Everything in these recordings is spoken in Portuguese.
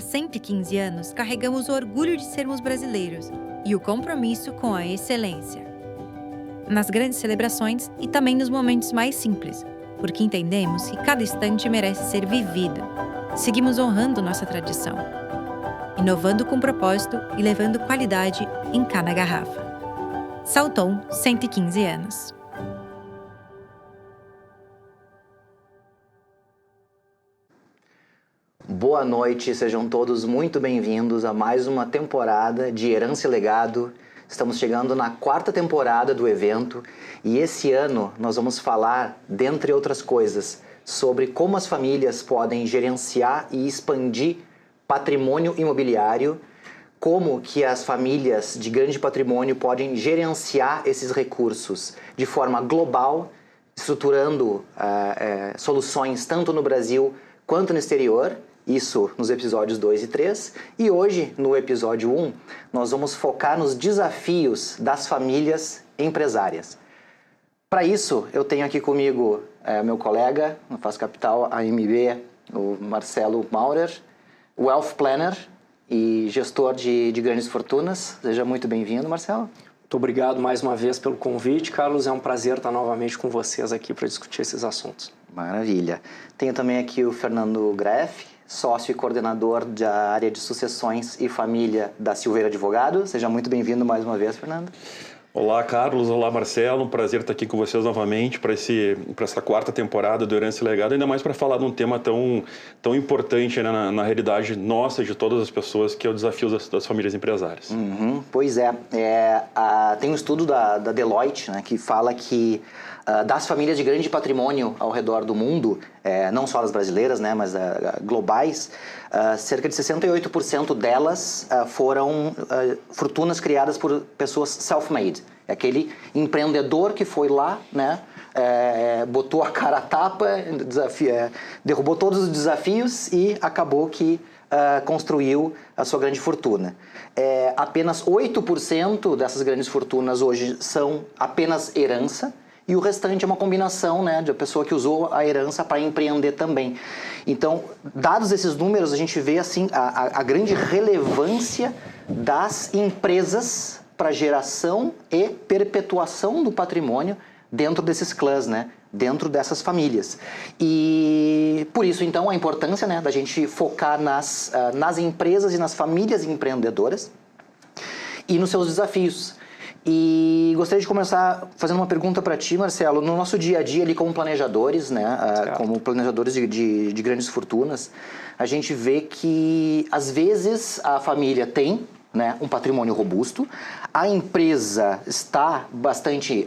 115 anos, carregamos o orgulho de sermos brasileiros e o compromisso com a excelência. Nas grandes celebrações e também nos momentos mais simples, porque entendemos que cada instante merece ser vivido. Seguimos honrando nossa tradição, inovando com propósito e levando qualidade em cada garrafa. Salton, 115 anos. Boa noite, sejam todos muito bem-vindos a mais uma temporada de Herança e Legado. Estamos chegando na 4ª temporada do evento e esse ano nós vamos falar, dentre outras coisas, sobre como as famílias podem gerenciar e expandir patrimônio imobiliário, como que as famílias de grande patrimônio podem gerenciar esses recursos de forma global, estruturando soluções tanto no Brasil quanto no exterior. Isso nos episódios 2 e 3. E hoje, no episódio 1, nós vamos focar nos desafios das famílias empresárias. Para isso, eu tenho aqui comigo meu colega, no Faz Capital AMB, o Marcelo Maurer, Wealth Planner e gestor de grandes fortunas. Seja muito bem-vindo, Marcelo. Muito obrigado mais uma vez pelo convite, Carlos. É um prazer estar novamente com vocês aqui para discutir esses assuntos. Maravilha. Tenho também aqui o Fernando Greff, sócio e coordenador da área de sucessões e família da Silveira Advogados. Seja muito bem-vindo mais uma vez, Fernando. Olá, Carlos. Olá, Marcelo. Um prazer estar aqui com vocês novamente para essa 4ª temporada do Herança e Legado, ainda mais para falar de um tema tão importante, né, na realidade nossa, de todas as pessoas, que é o desafio das famílias empresárias. Pois é. Tem um estudo da Deloitte, né, que fala que das famílias de grande patrimônio ao redor do mundo, não só as brasileiras, né, mas globais, cerca de 68% delas foram fortunas criadas por pessoas self-made. É aquele empreendedor que foi lá, né, botou a cara a tapa, derrubou todos os desafios e acabou que construiu a sua grande fortuna. Apenas 8% dessas grandes fortunas hoje são apenas herança, e o restante é uma combinação, né, de a pessoa que usou a herança para empreender também. Então, dados esses números, a gente vê assim, a grande relevância das empresas para geração e perpetuação do patrimônio dentro desses clãs, né, dentro dessas famílias. E por isso, então, a importância, né, da gente focar nas empresas e nas famílias empreendedoras e nos seus desafios. E gostaria de começar fazendo uma pergunta para ti, Marcelo. No nosso dia a dia ali como planejadores, né, como planejadores de grandes fortunas, a gente vê que às vezes a família tem, né, um patrimônio robusto, a empresa está bastante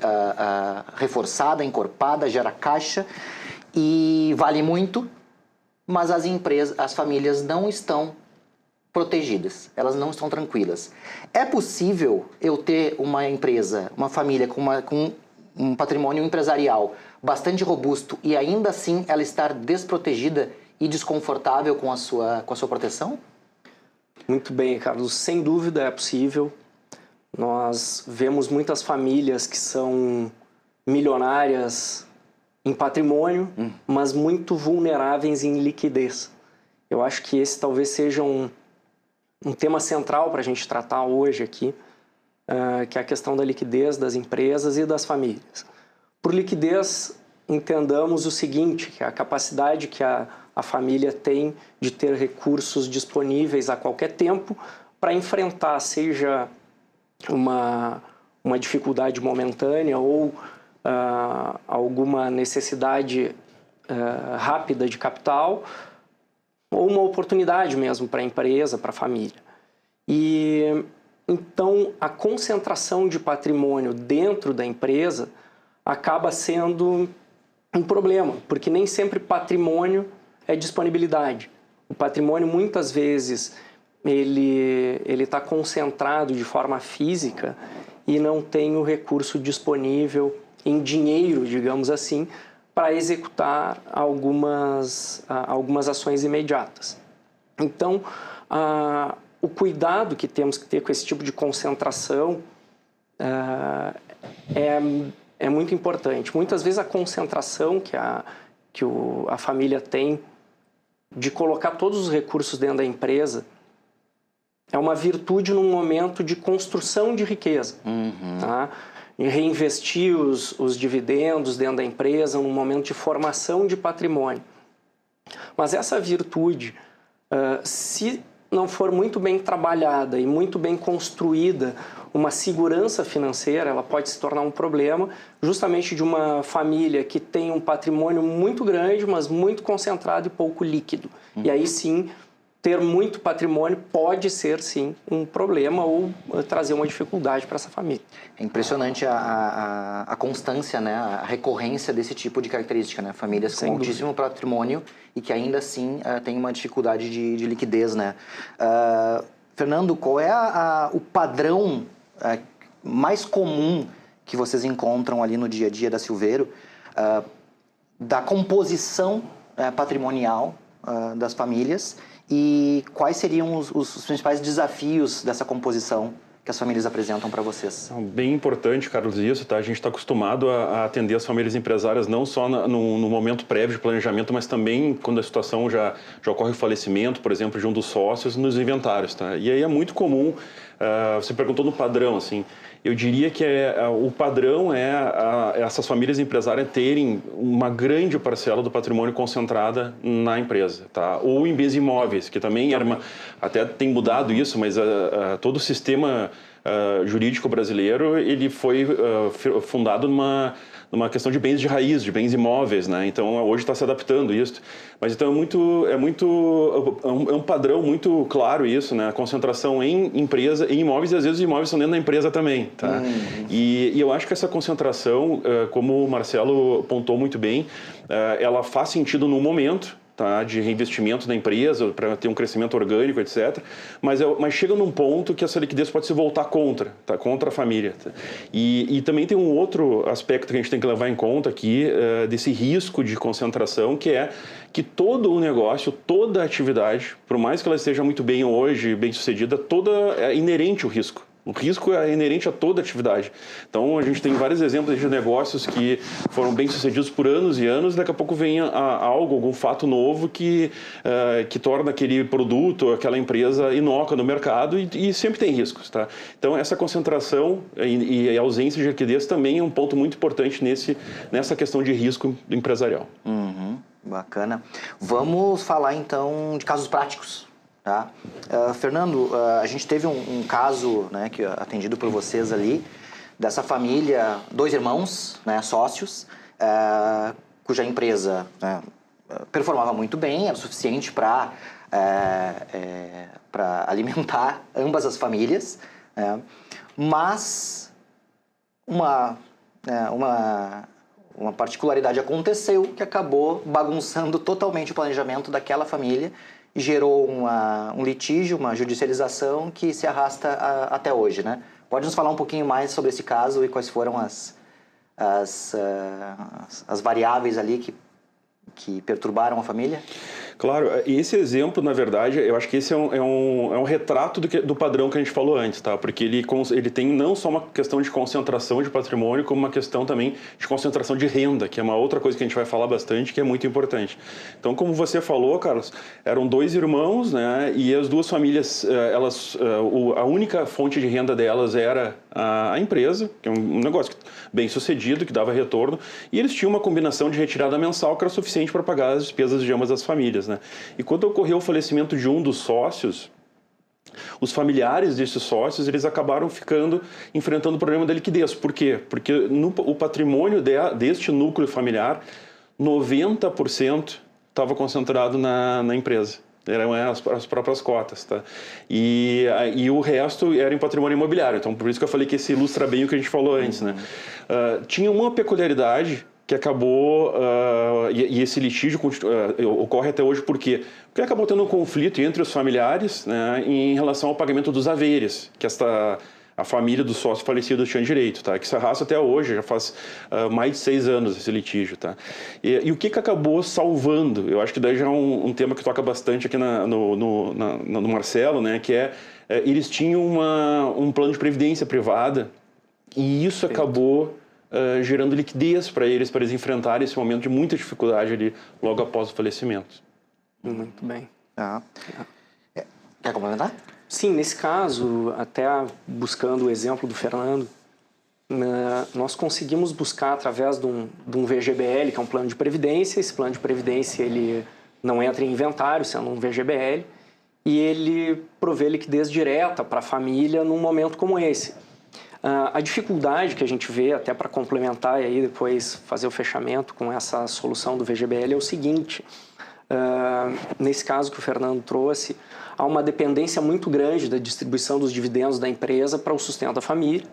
reforçada, encorpada, gera caixa e vale muito, mas as famílias não estão protegidas, elas não estão tranquilas. É possível eu ter uma empresa, uma família com um patrimônio empresarial bastante robusto e ainda assim ela estar desprotegida e desconfortável com a sua proteção? Muito bem, Carlos. Sem dúvida é possível. Nós vemos muitas famílias que são milionárias em patrimônio, mas muito vulneráveis em liquidez. Eu acho que esse talvez seja um tema central para a gente tratar hoje aqui, que é a questão da liquidez das empresas e das famílias. Por liquidez, entendamos o seguinte, que é a capacidade que a família tem de ter recursos disponíveis a qualquer tempo para enfrentar, seja uma dificuldade momentânea ou alguma necessidade rápida de capital, ou uma oportunidade mesmo para a empresa, para a família. E então a concentração de patrimônio dentro da empresa acaba sendo um problema, porque nem sempre patrimônio é disponibilidade. O patrimônio muitas vezes ele está concentrado de forma física e não tem o recurso disponível em dinheiro, digamos assim, para executar algumas ações imediatas. Então, o cuidado que temos que ter com esse tipo de concentração é muito importante. Muitas vezes a concentração que a família tem de colocar todos os recursos dentro da empresa é uma virtude num momento de construção de riqueza. Tá? E reinvestir os dividendos dentro da empresa num momento de formação de patrimônio. Mas essa virtude, se não for muito bem trabalhada e muito bem construída, uma segurança financeira, ela pode se tornar um problema justamente de uma família que tem um patrimônio muito grande, mas muito concentrado e pouco líquido. E aí sim, ter muito patrimônio pode ser sim um problema ou trazer uma dificuldade para essa família. É impressionante a constância, né? A recorrência desse tipo de característica, né? Famílias com altíssimo patrimônio e que ainda assim tem uma dificuldade de liquidez, né? Fernando, qual é o padrão mais comum que vocês encontram ali no dia a dia da Silveiro da composição patrimonial das famílias e quais seriam os principais desafios dessa composição que as famílias apresentam para vocês? Bem importante, Carlos, isso, tá? A gente está acostumado a atender as famílias empresárias não só no momento prévio de planejamento, mas também quando a situação já ocorre o falecimento, por exemplo, de um dos sócios, nos inventários, tá? E aí é muito comum, você perguntou no padrão, assim, eu diria que o padrão essas famílias empresárias terem uma grande parcela do patrimônio concentrada na empresa, tá? Ou em bens imóveis, que também era até tem mudado isso, mas todo o sistema jurídico brasileiro ele foi fundado numa questão de bens de raiz, de bens imóveis, né? Então hoje está se adaptando isso, mas então é um padrão muito claro isso, né? A concentração em empresa, em imóveis, e às vezes os imóveis são dentro da empresa também, tá? E eu acho que essa concentração, como o Marcelo apontou muito bem, ela faz sentido no momento, tá, de reinvestimento na empresa, para ter um crescimento orgânico, etc. Mas chega num ponto que essa liquidez pode se voltar contra a família. Tá? E também tem um outro aspecto que a gente tem que levar em conta aqui, desse risco de concentração, que é que todo o negócio, toda a atividade, por mais que ela esteja muito bem hoje, bem sucedida, é inerente o risco. O risco é inerente a toda atividade. Então, a gente tem vários exemplos de negócios que foram bem-sucedidos por anos e anos, daqui a pouco vem algum fato novo que torna aquele produto, aquela empresa inócua no mercado e sempre tem riscos. Tá? Então, essa concentração e a ausência de liquidez também é um ponto muito importante nessa questão de risco empresarial. Bacana. Vamos falar, então, de casos práticos. Tá? Fernando, a gente teve um caso, né, que atendido por vocês ali, dessa família, 2 irmãos, né, sócios, cuja empresa performava muito bem, era suficiente para alimentar ambas as famílias, mas uma particularidade aconteceu que acabou bagunçando totalmente o planejamento daquela família, gerou um litígio, uma judicialização que se arrasta até hoje, né? Pode nos falar um pouquinho mais sobre esse caso e quais foram as variáveis ali que perturbaram a família? Claro, esse exemplo, na verdade, eu acho que esse é um retrato do padrão que a gente falou antes, tá? Porque ele tem não só uma questão de concentração de patrimônio, como uma questão também de concentração de renda, que é uma outra coisa que a gente vai falar bastante, que é muito importante. Então, como você falou, Carlos, eram 2 irmãos, né? E as 2 famílias, a única fonte de renda delas era a empresa, que é um negócio bem sucedido, que dava retorno, e eles tinham uma combinação de retirada mensal que era suficiente para pagar as despesas de ambas as famílias, né? E quando ocorreu o falecimento de um dos sócios, os familiares desses sócios, eles acabaram enfrentando o problema da liquidez. Por quê? Porque o patrimônio deste núcleo familiar, 90% estava concentrado na empresa. Eram as próprias cotas, tá? E o resto era em patrimônio imobiliário. Então, por isso que eu falei que esse ilustra bem o que a gente falou antes, né? Tinha uma peculiaridade que acabou, e esse litígio ocorre até hoje por quê? Porque acabou tendo um conflito entre os familiares, né, em relação ao pagamento dos haveres, que a família do sócio falecido tinha direito, tá? Que se arrasta até hoje, já faz mais de 6 anos esse litígio, tá? E o que acabou salvando? Eu acho que daí já é um tema que toca bastante aqui no Marcelo, né? Que eles tinham um plano de previdência privada e isso acabou gerando liquidez para eles enfrentarem esse momento de muita dificuldade ali logo após o falecimento. Muito bem. Quer complementar? Sim, nesse caso, até buscando o exemplo do Fernando, nós conseguimos buscar através de um VGBL, que é um plano de previdência. Esse plano de previdência ele não entra em inventário, sendo um VGBL, e ele provê liquidez direta para a família num momento como esse. A dificuldade que a gente vê, até para complementar e aí depois fazer o fechamento com essa solução do VGBL, é o seguinte: nesse caso que o Fernando trouxe, há uma dependência muito grande da distribuição dos dividendos da empresa para o sustento da família.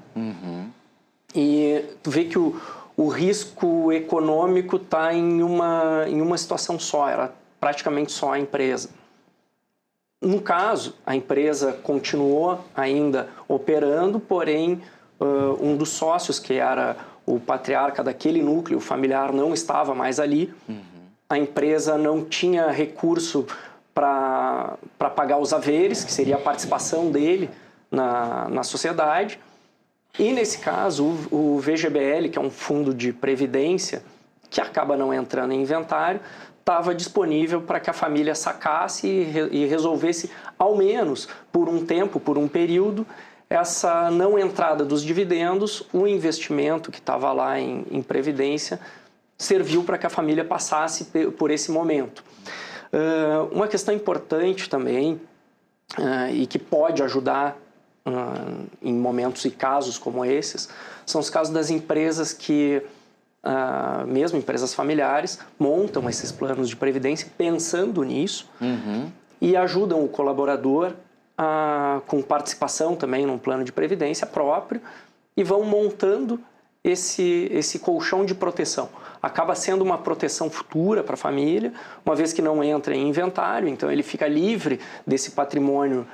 E tu vê que o risco econômico está em uma situação só, era praticamente só a empresa. No caso, a empresa continuou ainda operando, porém um dos sócios, que era o patriarca daquele núcleo familiar, não estava mais ali. A empresa não tinha recurso para pagar os haveres, que seria a participação dele na sociedade. E, nesse caso, o VGBL, que é um fundo de previdência, que acaba não entrando em inventário, estava disponível para que a família sacasse e resolvesse, ao menos por um tempo, por um período, essa não entrada dos dividendos. O investimento que estava lá em previdência serviu para que a família passasse por esse momento. Uma questão importante também, e que pode ajudar em momentos e casos como esses, são os casos das empresas que, mesmo empresas familiares, montam esses planos de previdência pensando nisso e ajudam o colaborador com participação também num plano de previdência próprio e vão montando esse colchão de proteção. Acaba sendo uma proteção futura para a família, uma vez que não entra em inventário, então ele fica livre desse patrimônio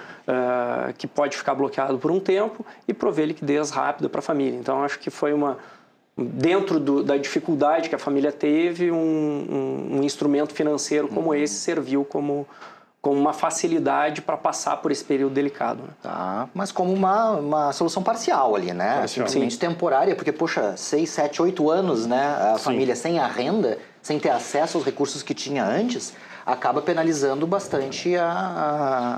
que pode ficar bloqueado por um tempo e prover liquidez rápida para a família. Então, acho que foi dentro da dificuldade que a família teve, um instrumento financeiro como esse serviu como uma facilidade para passar por esse período delicado. Né? Tá, mas como uma solução parcial ali, né? Parcial. Simplesmente temporária, porque, poxa, 6, 7, 8 anos, né? A família sem a renda, sem ter acesso aos recursos que tinha antes, acaba penalizando bastante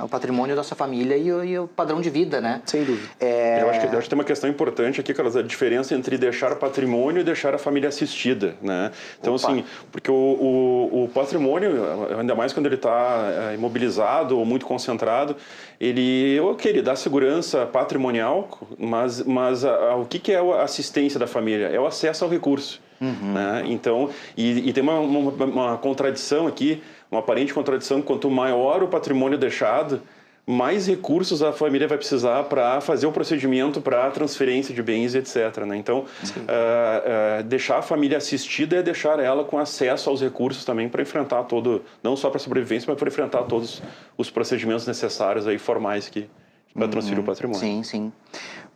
o patrimônio da sua família e o padrão de vida, né? Sem dúvida. Eu acho que tem uma questão importante aqui, Carlos, a diferença entre deixar patrimônio e deixar a família assistida, né? Então, assim, porque o patrimônio, ainda mais quando ele está imobilizado ou muito concentrado, ele dá segurança patrimonial, mas o que é a assistência da família? É o acesso ao recurso. Né? Então, e tem uma contradição aqui, uma aparente contradição: quanto maior o patrimônio deixado, mais recursos a família vai precisar para fazer o procedimento para transferência de bens, etc. Né? Então, deixar a família assistida é deixar ela com acesso aos recursos também para enfrentar não só para a sobrevivência, mas para enfrentar todos os procedimentos necessários aí, formais para transferir o patrimônio. Sim, sim.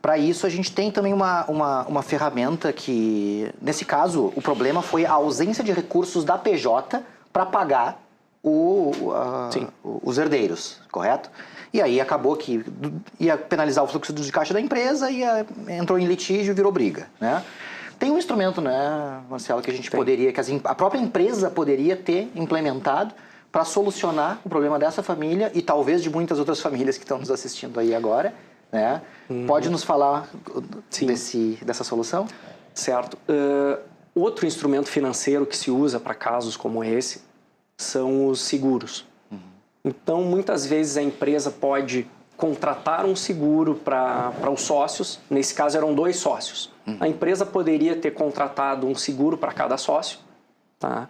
Para isso, a gente tem também uma ferramenta que, nesse caso, o problema foi a ausência de recursos da PJ para pagar os herdeiros, correto? E aí acabou que ia penalizar o fluxo de caixa da empresa e entrou em litígio e virou briga, né? Tem um instrumento, né, Marcelo, que a gente poderia, que a própria empresa poderia ter implementado para solucionar o problema dessa família e talvez de muitas outras famílias que estão nos assistindo aí agora, né? Pode nos falar dessa solução? Certo. Outro instrumento financeiro que se usa para casos como esse são os seguros. Então, muitas vezes a empresa pode contratar um seguro para os sócios. Nesse caso, eram 2 sócios. A empresa poderia ter contratado um seguro para cada sócio, tá?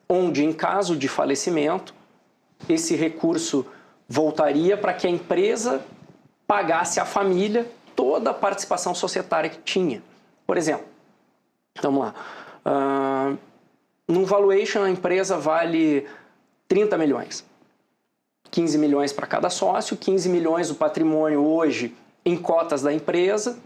Onde, em caso de falecimento, esse recurso voltaria para que a empresa pagasse à família toda a participação societária que tinha. Por exemplo, vamos lá, num valuation a empresa vale 30 milhões. 15 milhões para cada sócio, 15 milhões do patrimônio hoje em cotas da empresa.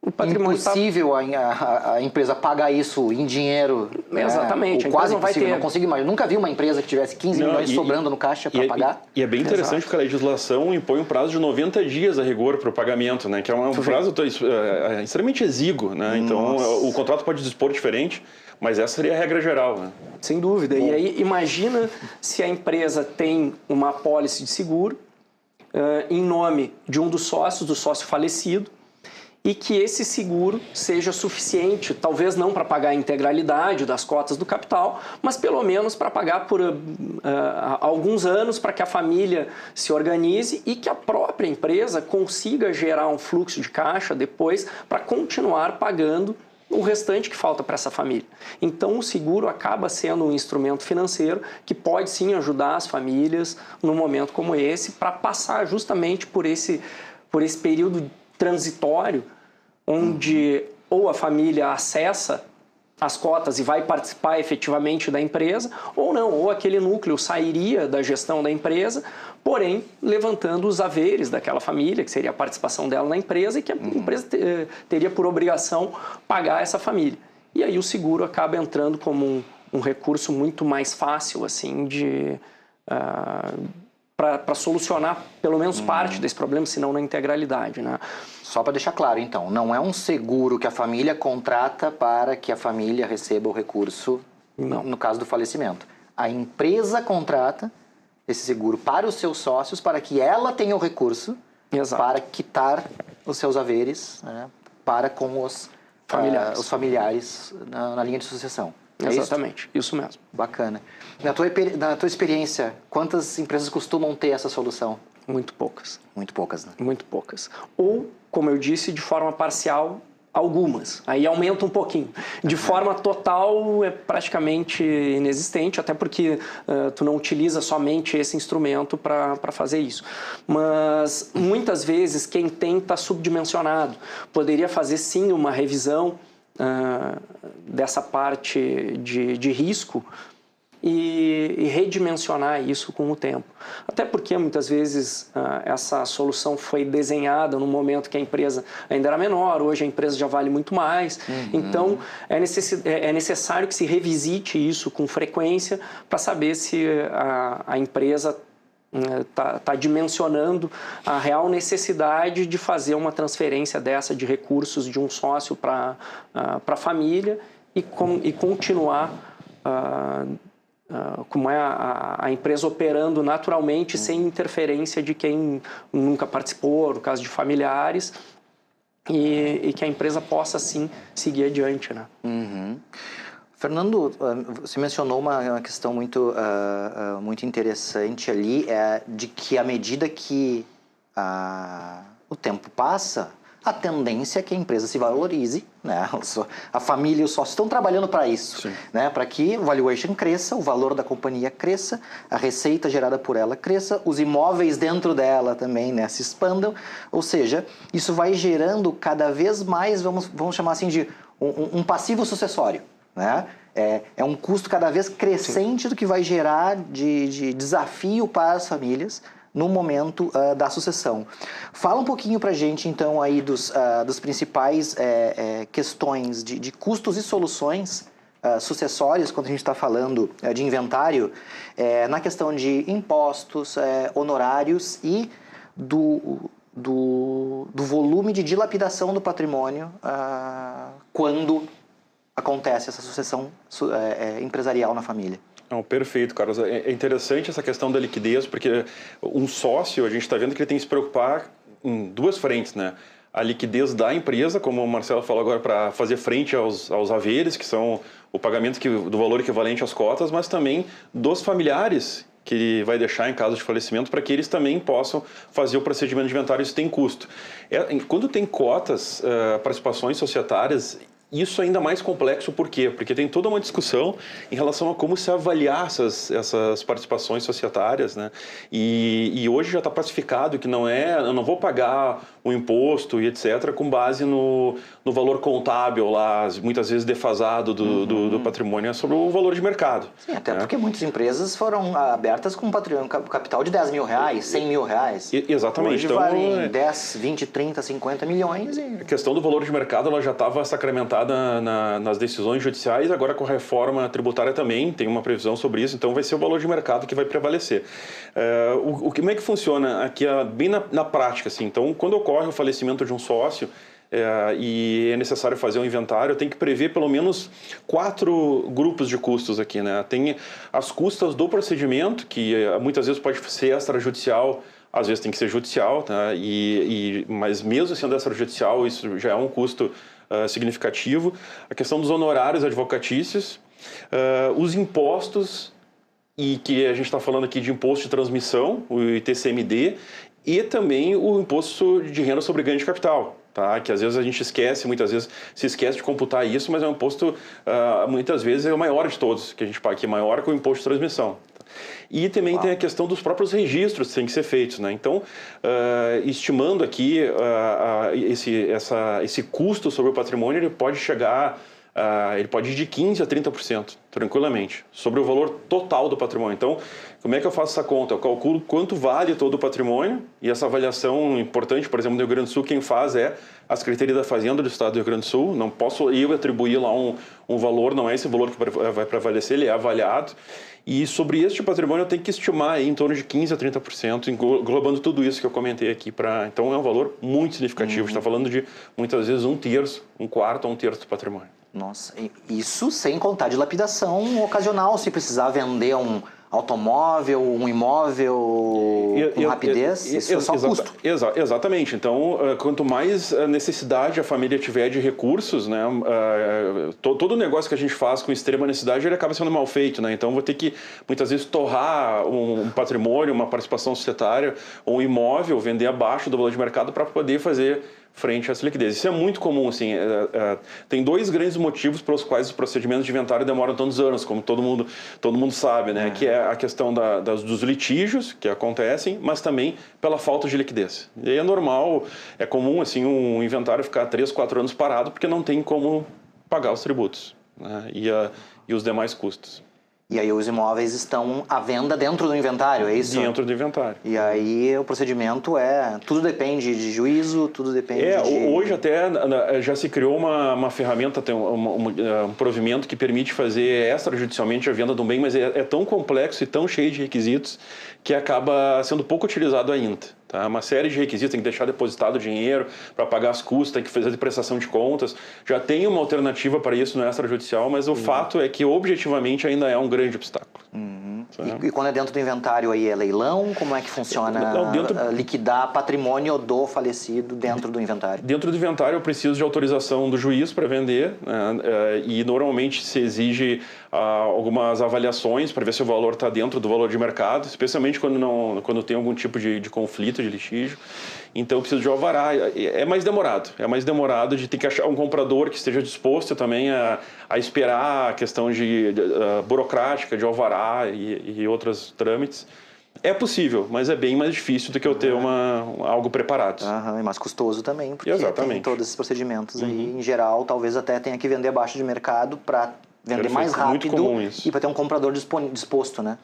O patrimônio impossível a empresa pagar isso em dinheiro. Exatamente. Né? Quase impossível, não consigo imaginar. Nunca vi uma empresa que tivesse 15 milhões sobrando no caixa para pagar. E é bem interessante porque a legislação impõe um prazo de 90 dias a rigor para o pagamento, né? Que é um prazo extremamente exíguo, né? Então, o contrato pode dispor diferente, mas essa seria a regra geral, né? Sem dúvida. Bom. E aí, imagina se a empresa tem uma apólice de seguro, em nome de um dos sócios, do sócio falecido, e que esse seguro seja suficiente, talvez não para pagar a integralidade das cotas do capital, mas pelo menos para pagar por alguns anos para que a família se organize e que a própria empresa consiga gerar um fluxo de caixa depois para continuar pagando o restante que falta para essa família. Então, o seguro acaba sendo um instrumento financeiro que pode sim ajudar as famílias num momento como esse para passar justamente por esse período transitório onde ou a família acessa as cotas e vai participar efetivamente da empresa, ou não, ou aquele núcleo sairia da gestão da empresa, porém levantando os haveres daquela família, que seria a participação dela na empresa, e que a empresa teria por obrigação pagar essa família. E aí o seguro acaba entrando como um recurso muito mais fácil assim para solucionar pelo menos parte desse problema, se não na integralidade, né? Só para deixar claro, então, não é um seguro que a família contrata para que a família receba o recurso no caso do falecimento. A empresa contrata esse seguro para os seus sócios para que ela tenha o recurso para quitar os seus haveres, né, para com os familiares na linha de sucessão. Exatamente, isso mesmo. Bacana. Na tua experiência, quantas empresas costumam ter essa solução? Muito poucas. Muito poucas, né? Muito poucas. Ou, como eu disse, de forma parcial, algumas. Aí aumenta um pouquinho. De forma total, é praticamente inexistente, até porque tu não utiliza somente esse instrumento para fazer isso. Mas, muitas vezes, quem tem está subdimensionado. Poderia fazer, sim, uma revisão dessa parte de risco e redimensionar isso com o tempo. Até porque muitas vezes essa solução foi desenhada no momento que a empresa ainda era menor, hoje a empresa já vale muito mais. Então é necessário que se revisite isso com frequência para saber se a empresa está dimensionando a real necessidade de fazer uma transferência dessa de recursos de um sócio para a família e continuar como é a empresa operando naturalmente sem interferência de quem nunca participou, no caso de familiares, e que a empresa possa sim seguir adiante, né? Fernando, você mencionou uma questão muito interessante ali, de que à medida que o tempo passa, a tendência é que a empresa se valorize, né? A família e os sócios estão trabalhando para isso, né? Para que o valuation cresça, o valor da companhia cresça, a receita gerada por ela cresça, os imóveis dentro dela também, né, se expandam, ou seja, isso vai gerando cada vez mais, vamos chamar assim de um passivo sucessório, né? É um custo cada vez crescente do que vai gerar de desafio para as famílias no momento da sucessão. Fala um pouquinho para a gente, então, aí dos principais questões de custos e soluções sucessórias, quando a gente está falando de inventário, na questão de impostos, honorários e do volume de dilapidação do patrimônio quando acontece essa sucessão empresarial na família. Não, perfeito, Carlos. É interessante essa questão da liquidez, porque um sócio, a gente está vendo que ele tem que se preocupar em duas frentes, né? A liquidez da empresa, como o Marcelo falou agora, para fazer frente aos haveres, que são o pagamento do valor equivalente às cotas, mas também dos familiares que ele vai deixar em caso de falecimento, para que eles também possam fazer o procedimento de inventário. Isso tem custo. Quando tem cotas, participações societárias, isso é ainda mais complexo, por quê? Porque tem toda uma discussão em relação a como se avaliar essas participações societárias, né? E hoje já está pacificado que eu não vou pagar o imposto e etc. com base no valor contábil lá, muitas vezes defasado do patrimônio, é sobre o valor de mercado. Sim, até porque muitas empresas foram abertas com um capital de 10 mil reais, 100 mil reais. Exatamente. Hoje então, valem 10, 20, 30, 50 milhões. A questão do valor de mercado ela já estava sacramentada nas decisões judiciais, agora com a reforma tributária também tem uma previsão sobre isso, então vai ser o valor de mercado que vai prevalecer. Como é que funciona aqui bem na prática? Assim? Então, quando ocorre o falecimento de um sócio e é necessário fazer um inventário, tem que prever pelo menos 4 grupos de custos aqui, né? Tem as custas do procedimento, que muitas vezes pode ser extrajudicial às vezes tem que ser judicial, tá? Mas mesmo sendo extrajudicial, isso já é um custo significativo. A questão dos honorários advocatícios, os impostos, e que a gente está falando aqui de imposto de transmissão, o ITCMD, e também o imposto de renda sobre ganho de capital, tá? Que às vezes a gente esquece, muitas vezes se esquece de computar isso, mas é um imposto, muitas vezes, é o maior de todos que a gente paga aqui, maior que o imposto de transmissão. E também tem a questão dos próprios registros que têm que ser feitos, né? Então, estimando aqui esse custo sobre o patrimônio, ele pode chegar, ele pode ir de 15% a 30%, tranquilamente, sobre o valor total do patrimônio. Então, como é que eu faço essa conta? Eu calculo quanto vale todo o patrimônio, e essa avaliação importante, por exemplo, no Rio Grande do Sul, quem faz é a Secretaria da Fazenda do Estado do Rio Grande do Sul. Não posso eu atribuir lá um valor, não é esse valor que vai prevalecer, ele é avaliado. E sobre este patrimônio eu tenho que estimar aí em torno de 15% a 30%, englobando tudo isso que eu comentei aqui. Então é um valor muito significativo. A gente está falando de, muitas vezes, 1/3, 1/4 a 1/3 do patrimônio. Nossa, isso sem contar dilapidação ocasional, se precisar vender um automóvel, um imóvel com rapidez, isso é só custo. Exatamente. Então, quanto mais necessidade a família tiver de recursos, né, todo negócio que a gente faz com extrema necessidade, ele acaba sendo mal feito, né? Então, vou ter que, muitas vezes, torrar um patrimônio, uma participação societária, ou um imóvel, vender abaixo do valor de mercado para poder fazer frente a essa liquidez. Isso é muito comum, assim, tem dois grandes motivos pelos quais os procedimentos de inventário demoram tantos anos, como todo mundo sabe, né? Que é a questão dos litígios que acontecem, mas também pela falta de liquidez. E aí é normal, é comum, assim, um inventário ficar 3, 4 anos parado porque não tem como pagar os tributos, né? E os demais custos. E aí os imóveis estão à venda dentro do inventário, é isso? Dentro do inventário. E aí o procedimento tudo depende de juízo, tudo depende de... Hoje até já se criou uma ferramenta, tem um provimento que permite fazer extrajudicialmente a venda de um bem, mas é tão complexo e tão cheio de requisitos que acaba sendo pouco utilizado ainda. Tá? Uma série de requisitos, tem que deixar depositado o dinheiro para pagar as custas, tem que fazer a prestação de contas. Já tem uma alternativa para isso no extrajudicial, mas o fato é que objetivamente ainda é um grande obstáculo. E quando é dentro do inventário aí é leilão? Como é que funciona liquidar patrimônio do falecido dentro do inventário? Dentro do inventário eu preciso de autorização do juiz para vender, né? E normalmente se exige algumas avaliações para ver se o valor está dentro do valor de mercado, especialmente quando tem algum tipo de conflito, de litígio. Então eu preciso de alvará. É mais demorado de ter que achar um comprador que esteja disposto também a esperar a questão burocrática de alvará e outros trâmites. É possível, mas é bem mais difícil do que eu ter algo preparado. É mais custoso também, porque Exatamente. Tem todos esses procedimentos aí. Em geral, talvez até tenha que vender abaixo de mercado para vender mais rápido e para ter um comprador disposto, né?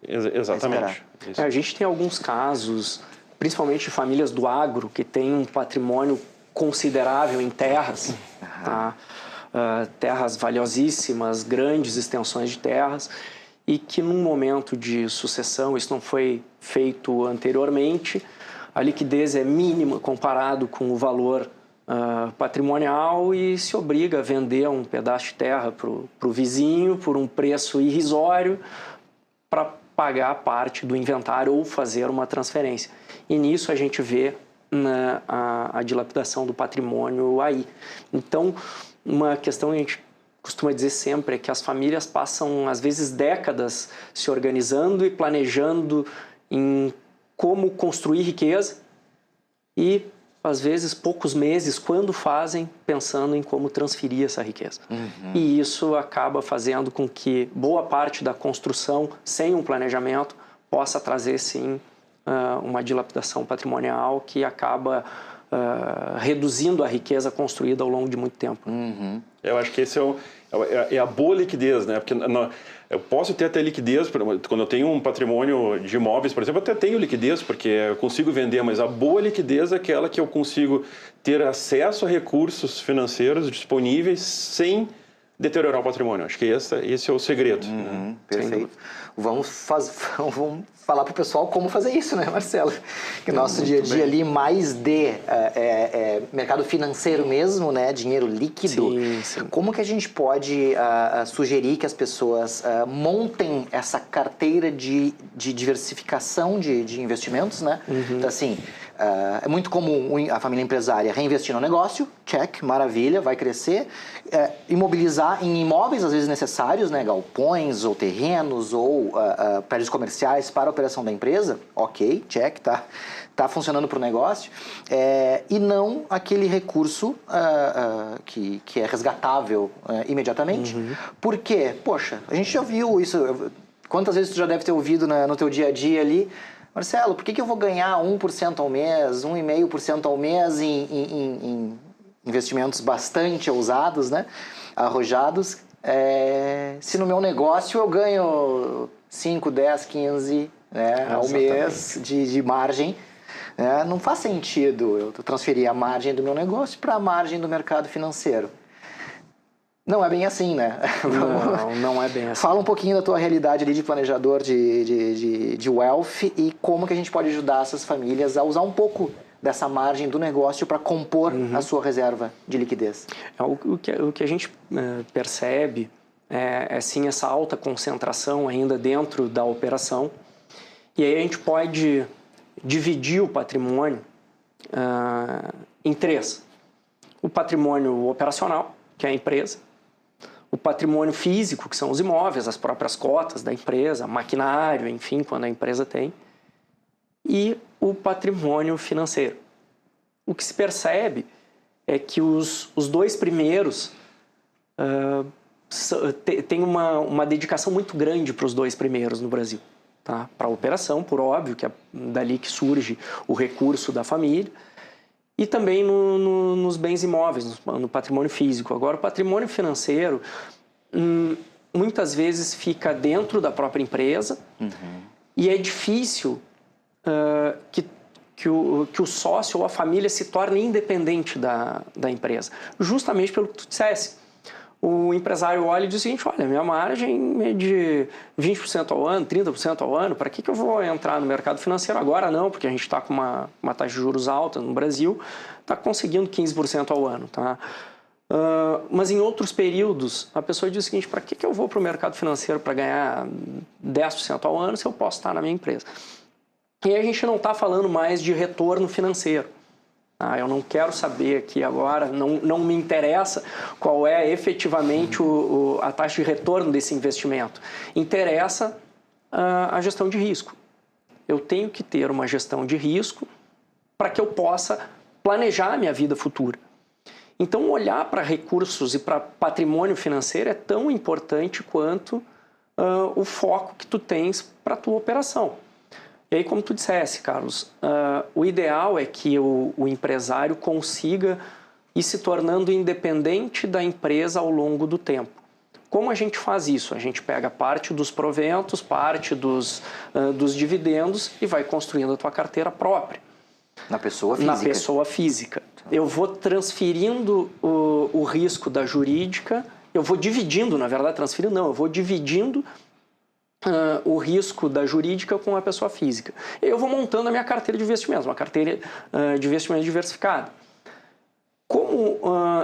Exatamente. A gente tem alguns casos, principalmente de famílias do agro, que têm um patrimônio considerável em terras, tá? Terras valiosíssimas, grandes extensões de terras, e que num momento de sucessão, isso não foi feito anteriormente, a liquidez é mínima comparado com o valor patrimonial e se obriga a vender um pedaço de terra para o vizinho por um preço irrisório para pagar parte do inventário ou fazer uma transferência. E nisso a gente vê a dilapidação do patrimônio aí. Então, uma questão que a gente costuma dizer sempre é que as famílias passam, às vezes, décadas se organizando e planejando em como construir riqueza e, às vezes, poucos meses, quando fazem, pensando em como transferir essa riqueza. E isso acaba fazendo com que boa parte da construção, sem um planejamento, possa trazer, sim, uma dilapidação patrimonial que acaba reduzindo a riqueza construída ao longo de muito tempo. Eu acho que esse é a boa liquidez, né? Porque eu posso ter até liquidez, quando eu tenho um patrimônio de imóveis, por exemplo, eu até tenho liquidez, porque eu consigo vender, mas a boa liquidez é aquela que eu consigo ter acesso a recursos financeiros disponíveis sem deteriorar o patrimônio. Acho que esse é o segredo. Né? Perfeito. Vamos falar para o pessoal como fazer isso, né, Marcelo? Que o nosso dia a dia ali mais de mercado financeiro mesmo, né, dinheiro líquido. Sim. Como que a gente pode sugerir que as pessoas montem essa carteira de diversificação de investimentos, né? Então, assim, é muito comum a família empresária reinvestir no negócio, check, maravilha, vai crescer, imobilizar em imóveis às vezes necessários, né, galpões ou terrenos ou prédios comerciais para a operação da empresa, ok, check, tá funcionando para o negócio, e não aquele recurso que é resgatável imediatamente. Por quê? Poxa, a gente já viu isso, quantas vezes tu já deve ter ouvido no teu dia a dia ali, Marcelo, por que eu vou ganhar 1% ao mês, 1,5% ao mês em investimentos bastante ousados, né? Arrojados, se no meu negócio eu ganho 5, 10, 15 ao mês de margem? Não faz sentido eu transferir a margem do meu negócio para a margem do mercado financeiro. Não é bem assim, né? Não é bem assim. Fala um pouquinho da tua realidade ali de planejador de wealth e como que a gente pode ajudar essas famílias a usar um pouco dessa margem do negócio para compor a sua reserva de liquidez. O que a gente percebe é sim essa alta concentração ainda dentro da operação. E aí a gente pode dividir o patrimônio em três. O patrimônio operacional, que é a empresa. O patrimônio físico, que são os imóveis, as próprias cotas da empresa, maquinário, enfim, quando a empresa tem. E o patrimônio financeiro. O que se percebe é que os dois primeiros têm uma dedicação muito grande para os dois primeiros no Brasil. Tá? Para a operação, por óbvio, que é dali que surge o recurso da família. E também nos bens imóveis, no patrimônio físico. Agora, o patrimônio financeiro, muitas vezes fica dentro da própria empresa e é difícil que o sócio ou a família se torne independente da empresa. Justamente pelo que tu dissesse. O empresário olha e diz o seguinte, olha, minha margem é de 20% ao ano, 30% ao ano, para que eu vou entrar no mercado financeiro agora? Não, porque a gente está com uma taxa de juros alta no Brasil, está conseguindo 15% ao ano. Tá? Mas em outros períodos, a pessoa diz o seguinte, para que eu vou para o mercado financeiro para ganhar 10% ao ano se eu posso estar na minha empresa? E aí a gente não está falando mais de retorno financeiro. Eu não quero saber aqui agora, não me interessa qual é efetivamente a taxa de retorno desse investimento. Interessa a gestão de risco. Eu tenho que ter uma gestão de risco para que eu possa planejar a minha vida futura. Então, olhar para recursos e para patrimônio financeiro é tão importante quanto o foco que tu tens para a tua operação. E aí, como tu dissesse, Carlos, o ideal é que o empresário consiga ir se tornando independente da empresa ao longo do tempo. Como a gente faz isso? A gente pega parte dos proventos, parte dos dividendos e vai construindo a tua carteira própria. Na pessoa física? Na pessoa física. Eu vou transferindo o risco da jurídica, eu vou dividindo, na verdade, eu vou dividindo o risco da jurídica com a pessoa física. Eu vou montando a minha carteira de investimentos, uma carteira de investimentos diversificada. Como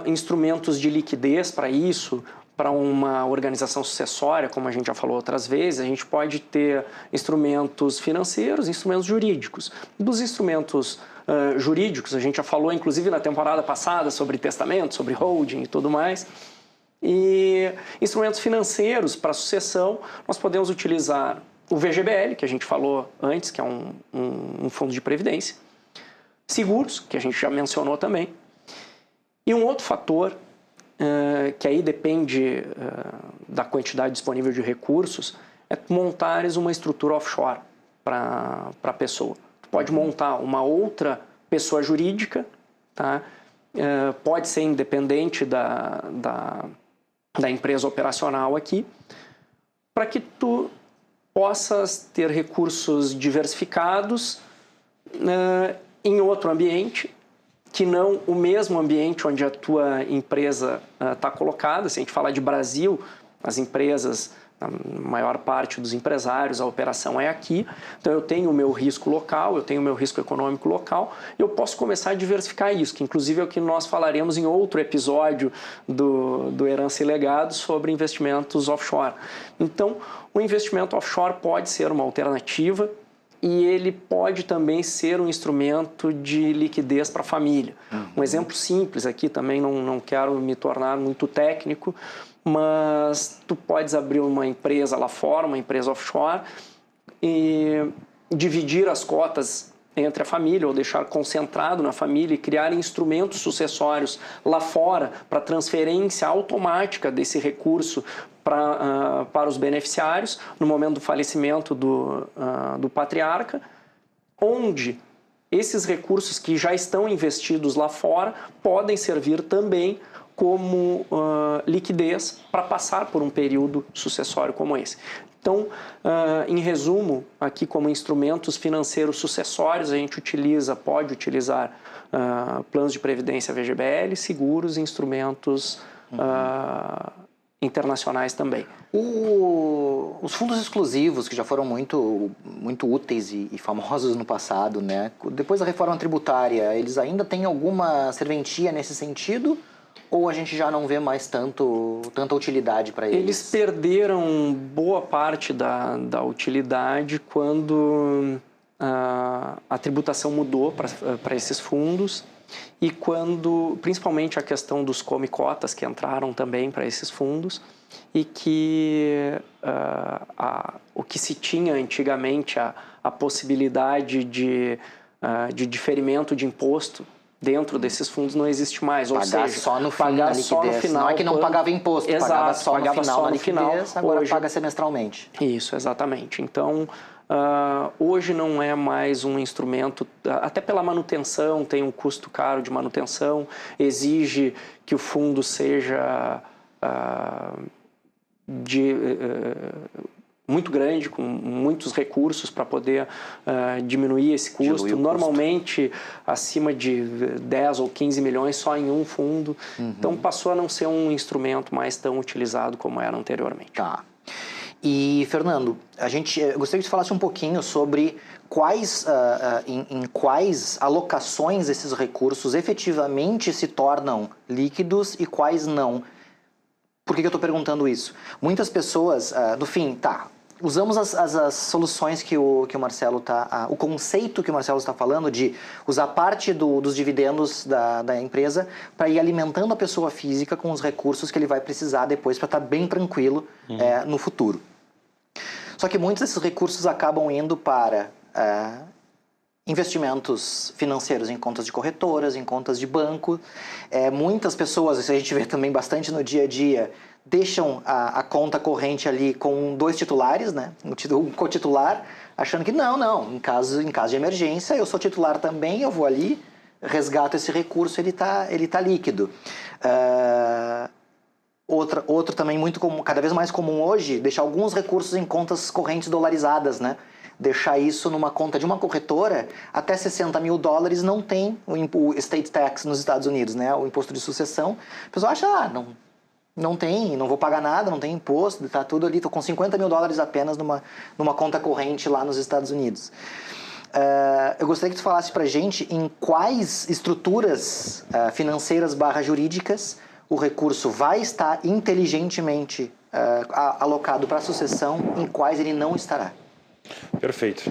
instrumentos de liquidez para isso, para uma organização sucessória, como a gente já falou outras vezes, a gente pode ter instrumentos financeiros, instrumentos jurídicos. Dos instrumentos jurídicos, a gente já falou, inclusive na temporada passada, sobre testamento, sobre holding e tudo mais. E instrumentos financeiros para sucessão, nós podemos utilizar o VGBL, que a gente falou antes, que é um fundo de previdência, seguros, que a gente já mencionou também, e um outro fator, que aí depende da quantidade disponível de recursos, é montares uma estrutura offshore para a pessoa. Tu pode montar uma outra pessoa jurídica, tá? Pode ser independente da empresa operacional aqui, para que tu possas ter recursos diversificados em outro ambiente que não o mesmo ambiente onde a tua empresa está colocada. Se a gente falar de Brasil, as empresas, a maior parte dos empresários, a operação é aqui. Então, eu tenho o meu risco local, eu tenho o meu risco econômico local, eu posso começar a diversificar isso, que inclusive é o que nós falaremos em outro episódio do Herança e Legado sobre investimentos offshore. Então, o investimento offshore pode ser uma alternativa e ele pode também ser um instrumento de liquidez para a família. Um exemplo simples aqui, também não quero me tornar muito técnico, mas tu podes abrir uma empresa lá fora, uma empresa offshore, e dividir as cotas entre a família ou deixar concentrado na família e criar instrumentos sucessórios lá fora para transferência automática desse recurso para os beneficiários no momento do falecimento do patriarca, onde esses recursos que já estão investidos lá fora podem servir também como liquidez para passar por um período sucessório como esse. Então, em resumo, aqui como instrumentos financeiros sucessórios, a gente pode utilizar planos de previdência VGBL, seguros e instrumentos internacionais também. Os fundos exclusivos, que já foram muito úteis e famosos no passado, né? Depois da reforma tributária, eles ainda têm alguma serventia nesse sentido? Ou a gente já não vê mais tanta utilidade para eles? Eles perderam boa parte da utilidade quando a tributação mudou para esses fundos e quando, principalmente, a questão dos come-cotas que entraram também para esses fundos e que o que se tinha antigamente, a possibilidade de diferimento de imposto dentro desses fundos não existe mais. Ou pagar seja, só no pagar só no final. Não é que não pagava imposto, exato, pagava só no final, agora hoje, paga semestralmente. Isso, exatamente. Então, hoje não é mais um instrumento, até pela manutenção, tem um custo caro de manutenção, exige que o fundo seja muito grande, com muitos recursos para poder diminuir esse custo. Normalmente, acima de 10 ou 15 milhões só em um fundo. Então, passou a não ser um instrumento mais tão utilizado como era anteriormente. Tá. E, Fernando, eu gostaria que você falasse um pouquinho sobre em quais alocações esses recursos efetivamente se tornam líquidos e quais não. Por que eu estou perguntando isso? Muitas pessoas, no fim, usamos as soluções que o Marcelo está... o conceito que o Marcelo está falando de usar parte dos dividendos da empresa para ir alimentando a pessoa física com os recursos que ele vai precisar depois para estar bem tranquilo no futuro. Só que muitos desses recursos acabam indo para investimentos financeiros em contas de corretoras, em contas de banco. Muitas pessoas, isso a gente vê também bastante no dia a dia, deixam a conta corrente ali com 2 titulares, né? Um cotitular, achando que não, em caso de emergência, eu sou titular também, eu vou ali, resgato esse recurso, ele tá líquido. Outro também muito comum, cada vez mais comum hoje, deixar alguns recursos em contas correntes dolarizadas, né? Deixar isso numa conta de uma corretora, até $60 mil não tem o estate tax nos Estados Unidos, né? O imposto de sucessão. A pessoa acha, não tem, não vou pagar nada, não tem imposto, tá tudo ali, tô com $50 mil apenas numa conta corrente lá nos Estados Unidos. Eu gostaria que tu falasse pra gente em quais estruturas financeiras /jurídicas o recurso vai estar inteligentemente alocado para a sucessão, em quais ele não estará. Perfeito.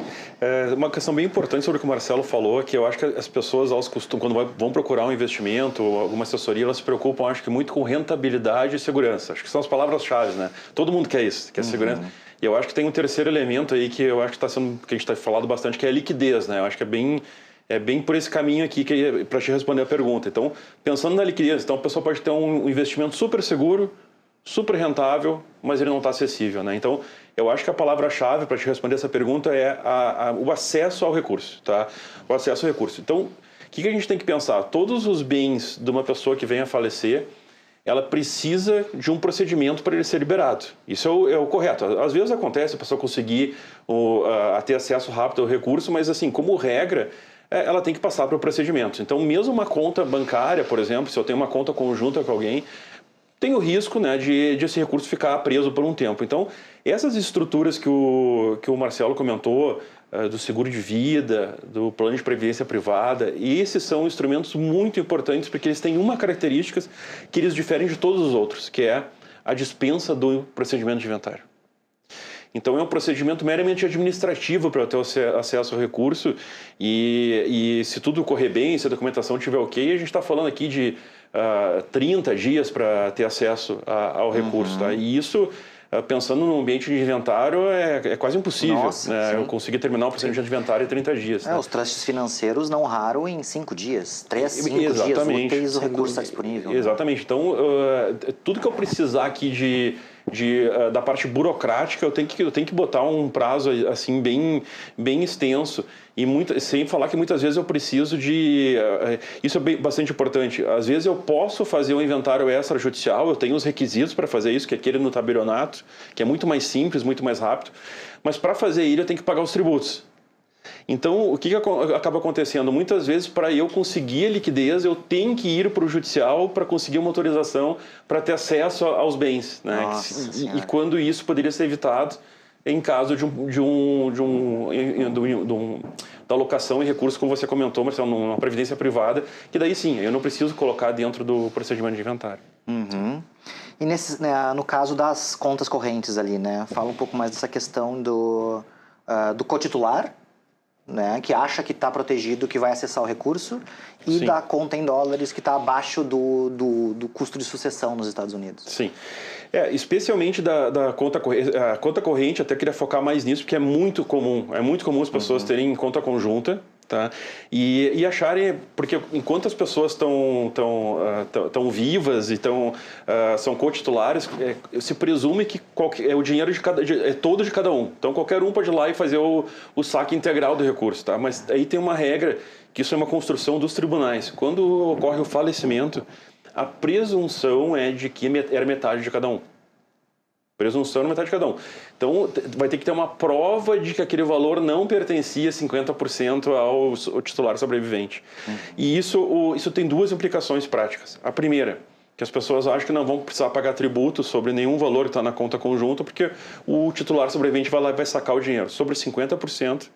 Uma questão bem importante sobre o que o Marcelo falou, que eu acho que as pessoas, quando vão procurar um investimento ou alguma assessoria, elas se preocupam, acho que muito com rentabilidade e segurança. Acho que são as palavras-chave, né? Todo mundo quer isso, quer segurança. E eu acho que tem um terceiro elemento aí que eu acho que que a gente está falando bastante, que é a liquidez, né? Eu acho que é bem por esse caminho aqui para te responder a pergunta. Então, pensando na liquidez, então a pessoa pode ter um investimento super seguro, super rentável, mas ele não está acessível, né? Então, eu acho que a palavra-chave para te responder essa pergunta é o acesso ao recurso, tá? O acesso ao recurso. Então, o que a gente tem que pensar? Todos os bens de uma pessoa que venha a falecer, ela precisa de um procedimento para ele ser liberado. Isso é o correto. Às vezes acontece a pessoa conseguir ter acesso rápido ao recurso, mas assim, como regra, ela tem que passar para o procedimento. Então, mesmo uma conta bancária, por exemplo, se eu tenho uma conta conjunta com alguém, tem o risco, né, de esse recurso ficar preso por um tempo. Então, essas estruturas que o Marcelo comentou, do seguro de vida, do plano de previdência privada, e esses são instrumentos muito importantes porque eles têm uma característica que eles diferem de todos os outros, que é a dispensa do procedimento de inventário. Então, é um procedimento meramente administrativo para eu ter acesso ao recurso e se tudo correr bem, se a documentação estiver ok, a gente está falando aqui de 30 dias para ter acesso ao recurso. Tá? E isso, pensando no ambiente de inventário, é quase impossível. Nossa, né? Eu conseguir terminar o procedimento de inventário em 30 dias. Né? Os trusts financeiros não raro em 5 dias, 3, 5 dias úteis o recurso está disponível. Exatamente. Né? Então, tudo que eu precisar aqui da parte burocrática, eu tenho que botar um prazo assim bem extenso e sem falar que muitas vezes eu preciso isso é bastante importante. Às vezes eu posso fazer um inventário extrajudicial, eu tenho os requisitos para fazer isso, que é aquele no tabelionato, que é muito mais simples, muito mais rápido, mas para fazer ele eu tenho que pagar os tributos. Então, o que acaba acontecendo? Muitas vezes, para eu conseguir a liquidez, eu tenho que ir para o judicial para conseguir uma autorização para ter acesso aos bens. Né? E quando isso poderia ser evitado em caso da alocação em recursos, como você comentou, Marcelo, numa previdência privada, que daí sim, eu não preciso colocar dentro do procedimento de inventário. Uhum. E no caso das contas correntes ali, né? Fala um pouco mais dessa questão do cotitular, né, que acha que está protegido, que vai acessar o recurso, e Sim. da conta em dólares que está abaixo do custo de sucessão nos Estados Unidos. Sim. Especialmente da conta corrente. A conta corrente, até queria focar mais nisso, porque é muito comum as pessoas terem conta conjunta. Tá? E acharem, porque enquanto as pessoas estão vivas e são cotitulares, se presume que o dinheiro é todo de cada um. Então qualquer um pode ir lá e fazer o saque integral do recurso. Tá? Mas aí tem uma regra, que isso é uma construção dos tribunais. Quando ocorre o falecimento, a presunção é de que era metade de cada um. Presunção na metade de cada um. Então, vai ter que ter uma prova de que aquele valor não pertencia 50% ao titular sobrevivente. E isso tem duas implicações práticas. A primeira, que as pessoas acham que não vão precisar pagar tributo sobre nenhum valor que está na conta conjunta, porque o titular sobrevivente vai lá e vai sacar o dinheiro. Sobre 50%,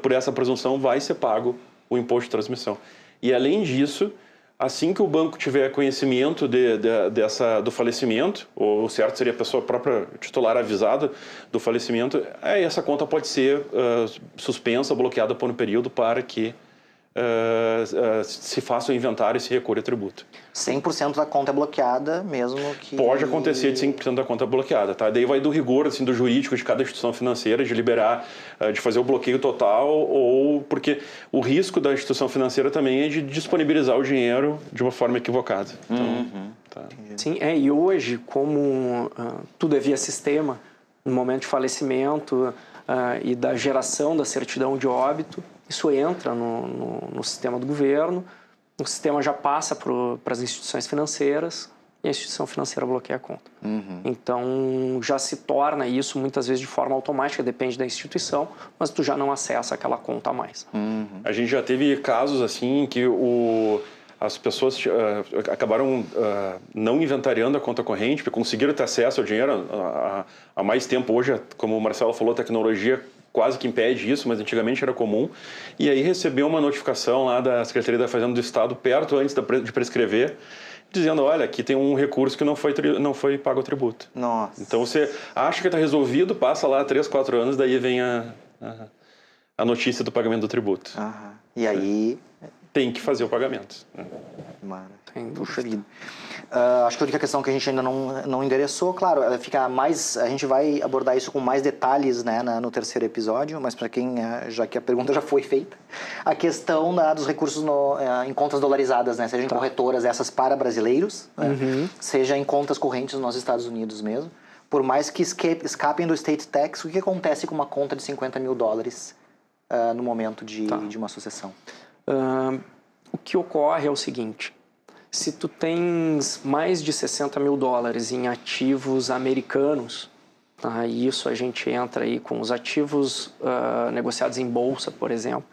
por essa presunção, vai ser pago o imposto de transmissão. E, além disso, assim que o banco tiver conhecimento do falecimento, ou o certo seria a pessoa própria titular avisada do falecimento, essa conta pode ser suspensa, bloqueada por um período para que se faça o inventário e se recolha o tributo. 100% da conta é bloqueada, mesmo que... Pode acontecer de 100% da conta bloqueada, tá? Daí vai do rigor, assim, do jurídico de cada instituição financeira de liberar, de fazer o bloqueio total, ou porque o risco da instituição financeira também é de disponibilizar o dinheiro de uma forma equivocada. Então, tá. Sim, e hoje, como tudo é via sistema, no momento de falecimento e da geração da certidão de óbito, isso entra no sistema do governo, o sistema já passa para as instituições financeiras e a instituição financeira bloqueia a conta. Então, já se torna isso muitas vezes de forma automática, depende da instituição, mas tu já não acessa aquela conta a mais. A gente já teve casos assim que as pessoas acabaram não inventariando a conta corrente, porque conseguiram ter acesso ao dinheiro há mais tempo. Hoje, como o Marcelo falou, a tecnologia quase que impede isso, mas antigamente era comum. E aí recebeu uma notificação lá da Secretaria da Fazenda do Estado, perto antes de prescrever, dizendo, olha, aqui tem um recurso que não foi pago o tributo. Nossa. Então você acha que está resolvido, passa lá 3, 4 anos, daí vem a notícia do pagamento do tributo. E aí... Tem que fazer o pagamento. Puxa vida. Acho que a única questão que a gente ainda não endereçou, claro, fica mais, a gente vai abordar isso com mais detalhes, né, no terceiro episódio, mas para quem, já que a pergunta já foi feita, a questão dos recursos em contas dolarizadas, né, seja em corretoras essas para brasileiros, né, seja em contas correntes nos Estados Unidos mesmo, por mais que escapem do state tax, o que acontece com uma conta de $50 mil no momento de uma sucessão? O que ocorre é o seguinte: se tu tens mais de $60 mil em ativos americanos, e isso a gente entra aí com os ativos negociados em bolsa, por exemplo,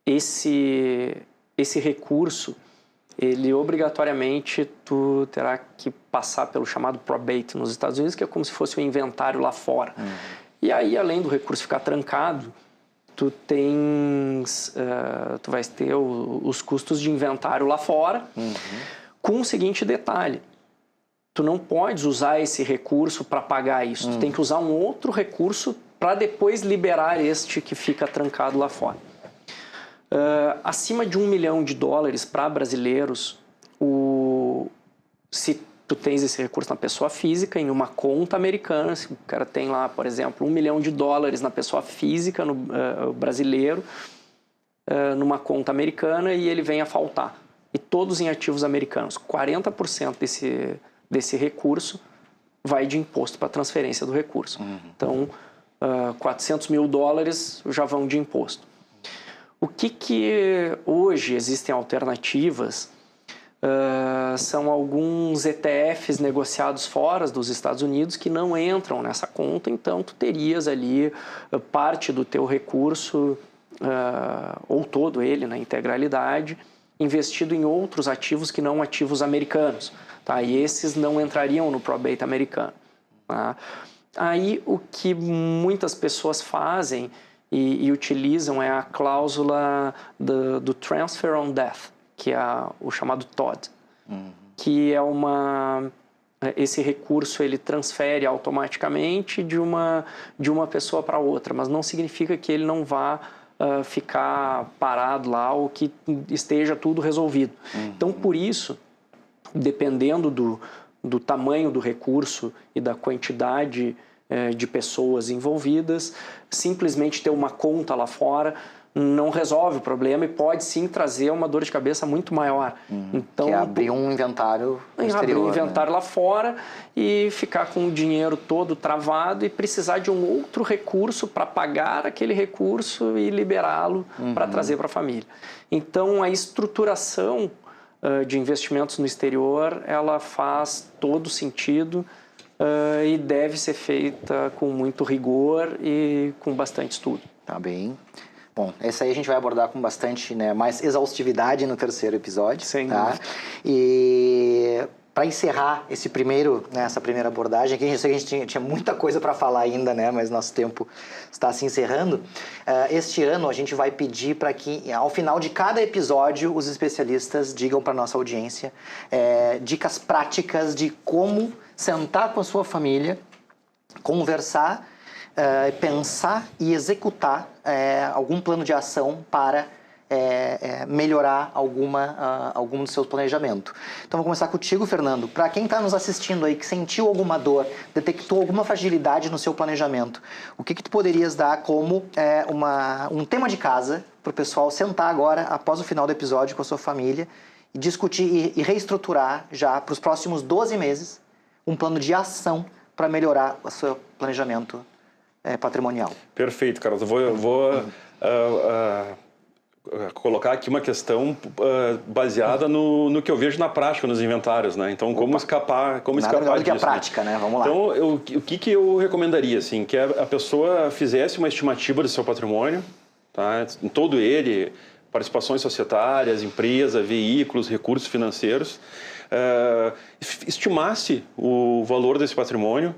esse recurso, ele obrigatoriamente tu terá que passar pelo chamado probate nos Estados Unidos, que é como se fosse um inventário lá fora. E aí, além do recurso ficar trancado, tu vais ter os custos de inventário lá fora, com o seguinte detalhe: tu não podes usar esse recurso para pagar isso, tu tem que usar um outro recurso para depois liberar este que fica trancado lá fora. Acima de $1 milhão para brasileiros, se tu tens esse recurso na pessoa física, em uma conta americana, se o cara tem lá, por exemplo, $1 milhão na pessoa física, no brasileiro, numa conta americana, e ele vem a faltar. E todos em ativos americanos. 40% desse recurso vai de imposto para transferência do recurso. Então, $400 mil já vão de imposto. O que hoje existem alternativas são alguns ETFs negociados fora dos Estados Unidos que não entram nessa conta, então tu terias ali parte do teu recurso, ou todo ele na integralidade, investido em outros ativos que não ativos americanos. Tá? E esses não entrariam no probate americano. Tá? Aí o que muitas pessoas fazem e utilizam é a cláusula do Transfer on Death, que é o chamado TOD, que é esse recurso ele transfere automaticamente de uma pessoa para outra, mas não significa que ele não vá ficar parado lá ou que esteja tudo resolvido. Então, por isso, dependendo do tamanho do recurso e da quantidade de pessoas envolvidas, simplesmente ter uma conta lá fora não resolve o problema e pode sim trazer uma dor de cabeça muito maior. Então, que é abrir um inventário no exterior, abrir um inventário lá fora e ficar com o dinheiro todo travado e precisar de um outro recurso para pagar aquele recurso e liberá-lo para trazer para a família. Então, a estruturação de investimentos no exterior, ela faz todo sentido e deve ser feita com muito rigor e com bastante estudo. Tá bem. Bom, essa aí a gente vai abordar com bastante, mais exaustividade no terceiro episódio. Sim. Tá? E para encerrar essa primeira abordagem, aqui eu sei que a gente tinha muita coisa para falar ainda, mas nosso tempo está se encerrando. Este ano a gente vai pedir para que, ao final de cada episódio, os especialistas digam para nossa audiência dicas práticas de como sentar com a sua família, conversar, pensar e executar algum plano de ação para melhorar algum dos seus planejamentos. Então, vou começar contigo, Fernando. Para quem está nos assistindo aí, que sentiu alguma dor, detectou alguma fragilidade no seu planejamento, o que tu poderias dar como um tema de casa para o pessoal sentar agora, após o final do episódio, com a sua família, e discutir e reestruturar já para os próximos 12 meses um plano de ação para melhorar o seu planejamento patrimonial? Perfeito, Carlos. Eu vou colocar aqui uma questão baseada no que eu vejo na prática, nos inventários, né? Então, como escapar disso? Que a prática, né? Vamos lá. Então, o que eu recomendaria, assim, que a pessoa fizesse uma estimativa do seu patrimônio, tá? Em todo ele, participações societárias, empresa, veículos, recursos financeiros, estimasse o valor desse patrimônio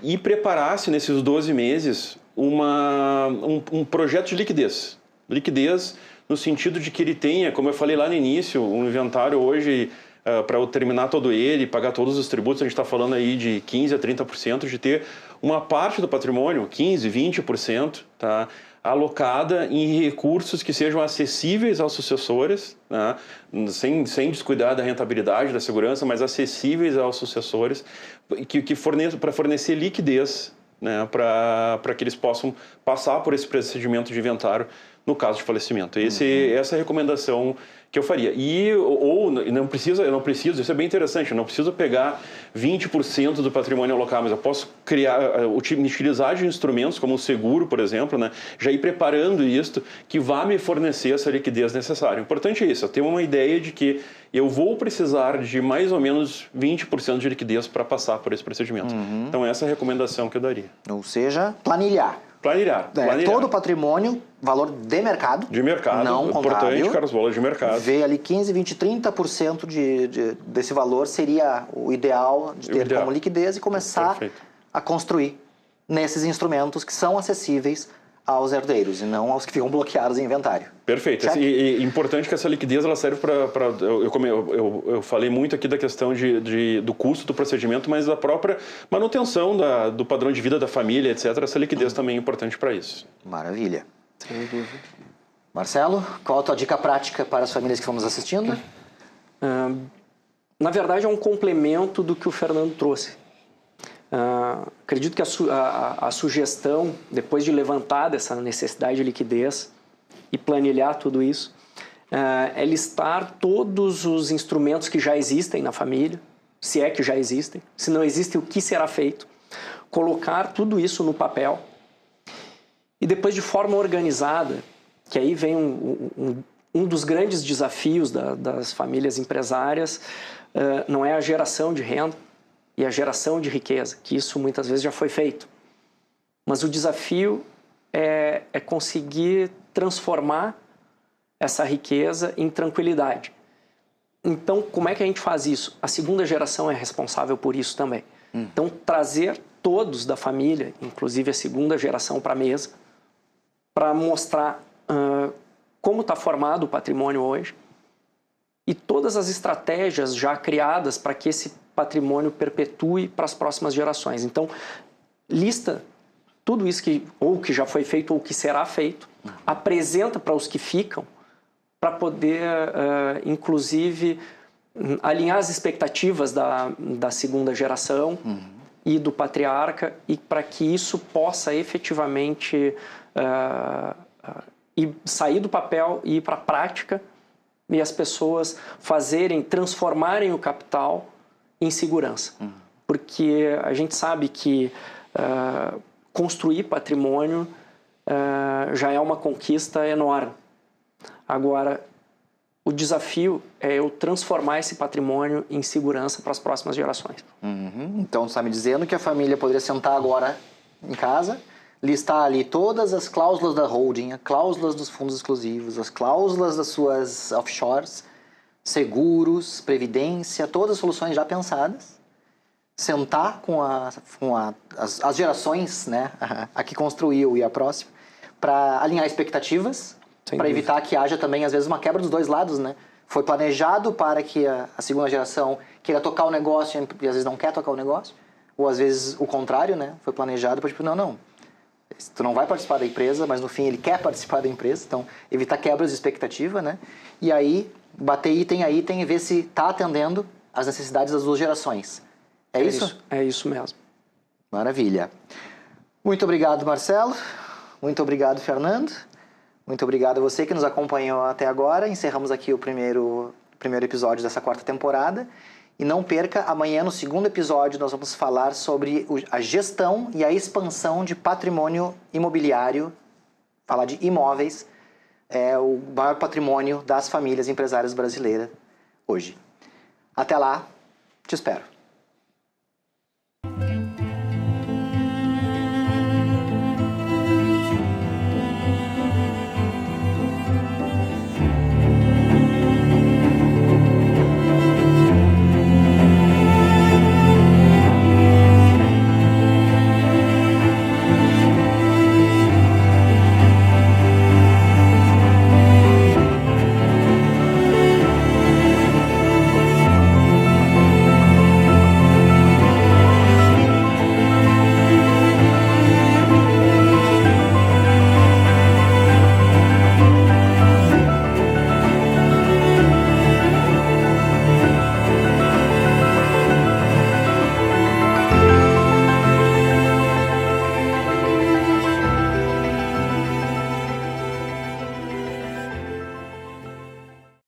e preparasse nesses 12 meses um projeto de liquidez. Liquidez no sentido de que ele tenha, como eu falei lá no início, um inventário hoje, para eu terminar todo ele, pagar todos os tributos, a gente está falando aí de 15% a 30%, de ter uma parte do patrimônio, 15%, 20%, tá, alocada em recursos que sejam acessíveis aos sucessores, né, sem descuidar da rentabilidade, da segurança, mas acessíveis aos sucessores, para fornecer liquidez, né, para que eles possam passar por esse procedimento de inventário no caso de falecimento. Essa é a recomendação que eu faria. Eu não preciso, isso é bem interessante, eu não preciso pegar 20% do patrimônio alocar, mas eu posso utilizar de instrumentos como o seguro, por exemplo, né, já ir preparando isso, que vá me fornecer essa liquidez necessária. O importante é isso, eu tenho uma ideia de que eu vou precisar de mais ou menos 20% de liquidez para passar por esse procedimento. Então, essa é a recomendação que eu daria. Ou seja, planilhar. Planilhar. Todo o patrimônio, valor de mercado. De mercado. Não importante, contábil. Carlos, valor de mercado. Ver ali 15, 20, 30% desse valor seria o ideal de ter como liquidez e começar a construir nesses instrumentos que são acessíveis aos herdeiros e não aos que ficam bloqueados em inventário. Perfeito. E importante que essa liquidez ela serve para... Eu falei muito aqui da questão do custo do procedimento, mas da própria manutenção do padrão de vida da família, etc. Essa liquidez também é importante para isso. Maravilha. Sem dúvida. Marcelo, qual a tua dica prática para as famílias que estão nos assistindo? Na verdade, é um complemento do que o Fernando trouxe. Acredito que a sugestão, depois de levantar dessa necessidade de liquidez e planilhar tudo isso, é listar todos os instrumentos que já existem na família, se é que já existem, se não existem, o que será feito, colocar tudo isso no papel e depois de forma organizada, que aí vem um dos grandes desafios das famílias empresárias, não é a geração de renda, e a geração de riqueza, que isso muitas vezes já foi feito. Mas o desafio é conseguir transformar essa riqueza em tranquilidade. Então, como é que a gente faz isso? A segunda geração é responsável por isso também. Então, trazer todos da família, inclusive a segunda geração, para a mesa, para mostrar como está formado o patrimônio hoje e todas as estratégias já criadas para que esse patrimônio perpetue para as próximas gerações. Então, lista tudo isso que já foi feito ou que será feito, apresenta para os que ficam, para poder, inclusive, alinhar as expectativas da segunda geração e do patriarca, e para que isso possa efetivamente sair do papel e ir para a prática, e as pessoas transformarem o capital em segurança. Porque a gente sabe que construir patrimônio já é uma conquista enorme. Agora, o desafio é eu transformar esse patrimônio em segurança para as próximas gerações. Então, você está me dizendo que a família poderia sentar agora em casa, listar ali todas as cláusulas da holding, as cláusulas dos fundos exclusivos, as cláusulas das suas offshores, seguros, previdência, todas as soluções já pensadas, sentar com as gerações, né, a que construiu e a próxima, para alinhar expectativas, para evitar que haja também, às vezes, uma quebra dos dois lados, né? Foi planejado para que a segunda geração queira tocar o negócio e às vezes não quer tocar o negócio, ou às vezes o contrário, né? Foi planejado para, tipo, não, tu não vai participar da empresa, mas no fim ele quer participar da empresa, então evitar quebras de expectativa, né? E aí, bater item a item e ver se está atendendo às necessidades das duas gerações. É isso? É isso mesmo. Maravilha. Muito obrigado, Marcelo. Muito obrigado, Fernando. Muito obrigado a você que nos acompanhou até agora. Encerramos aqui o primeiro episódio dessa quarta temporada. E não perca, amanhã no segundo episódio nós vamos falar sobre a gestão e a expansão de patrimônio imobiliário, falar de imóveis, é o maior patrimônio das famílias empresárias brasileiras hoje. Até lá, te espero.